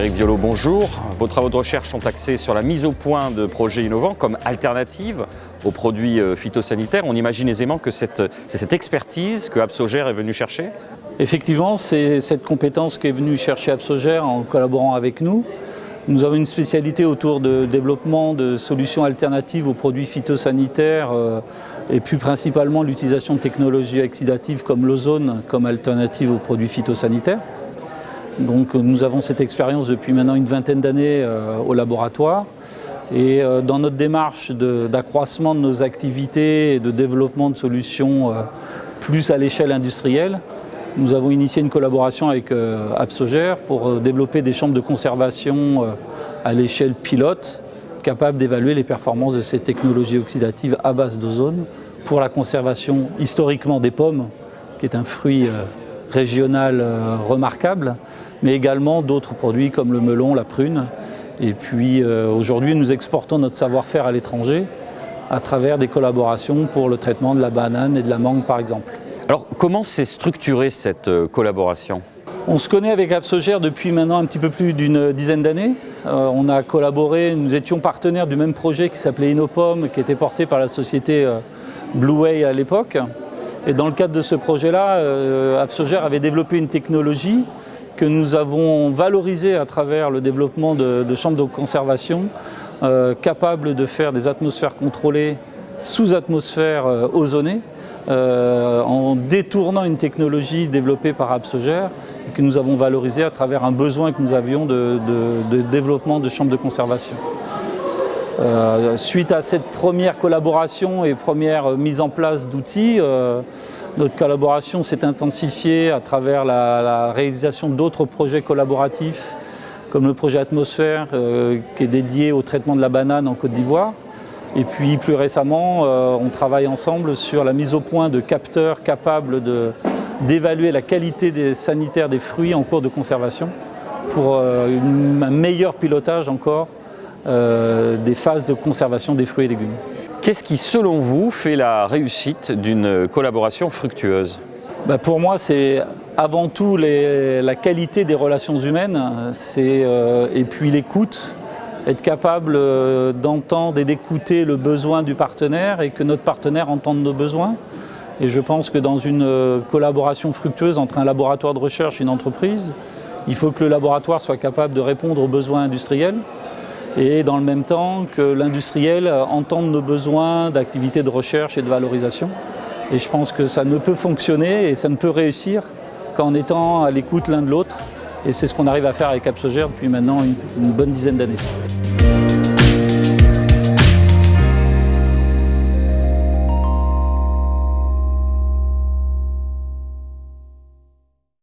Frédéric Violo, bonjour. Vos travaux de recherche sont axés sur la mise au point de projets innovants comme alternative aux produits phytosanitaires. On imagine aisément que c'est cette expertise que Apsogère est venu chercher. Effectivement, c'est cette compétence qu'est venue chercher Apsogère en collaborant avec nous. Nous avons une spécialité autour de développement de solutions alternatives aux produits phytosanitaires et puis principalement l'utilisation de technologies oxydatives comme l'ozone comme alternative aux produits phytosanitaires. Donc nous avons cette expérience depuis maintenant une vingtaine d'années au laboratoire. Et dans notre démarche d'accroissement de nos activités et de développement de solutions plus à l'échelle industrielle, nous avons initié une collaboration avec Apsogère pour développer des chambres de conservation à l'échelle pilote, capables d'évaluer les performances de ces technologies oxydatives à base d'ozone pour la conservation historiquement des pommes, qui est un fruit régional remarquable, mais également d'autres produits comme le melon, la prune. Et puis aujourd'hui, nous exportons notre savoir-faire à l'étranger à travers des collaborations pour le traitement de la banane et de la mangue par exemple. Alors comment s'est structurée cette collaboration ? On se connaît avec Apsogère depuis maintenant un petit peu plus d'une dizaine d'années. On a collaboré, nous étions partenaires du même projet qui s'appelait Innopom, qui était porté par la société Blueway à l'époque. Et dans le cadre de ce projet-là, Apsogère avait développé une technologie que nous avons valorisée à travers le développement de chambres de conservation capables de faire des atmosphères contrôlées sous atmosphère ozonée en détournant une technologie développée par Apsogère que nous avons valorisée à travers un besoin que nous avions de développement de chambres de conservation. Suite à cette première collaboration et première mise en place d'outils, notre collaboration s'est intensifiée à travers la réalisation d'autres projets collaboratifs, comme le projet Atmosphère, qui est dédié au traitement de la banane en Côte d'Ivoire. Et puis plus récemment, on travaille ensemble sur la mise au point de capteurs capables d'évaluer la qualité sanitaire des fruits en cours de conservation pour un meilleur pilotage encore des phases de conservation des fruits et légumes. Qu'est-ce qui, selon vous, fait la réussite d'une collaboration fructueuse ? Pour moi, c'est avant tout la qualité des relations humaines et puis l'écoute. Être capable d'entendre et d'écouter le besoin du partenaire et que notre partenaire entende nos besoins. Et je pense que dans une collaboration fructueuse entre un laboratoire de recherche et une entreprise, il faut que le laboratoire soit capable de répondre aux besoins industriels et dans le même temps que l'industriel entende nos besoins d'activités de recherche et de valorisation. Et je pense que ça ne peut fonctionner et ça ne peut réussir qu'en étant à l'écoute l'un de l'autre. Et c'est ce qu'on arrive à faire avec Apsogère depuis maintenant une bonne dizaine d'années.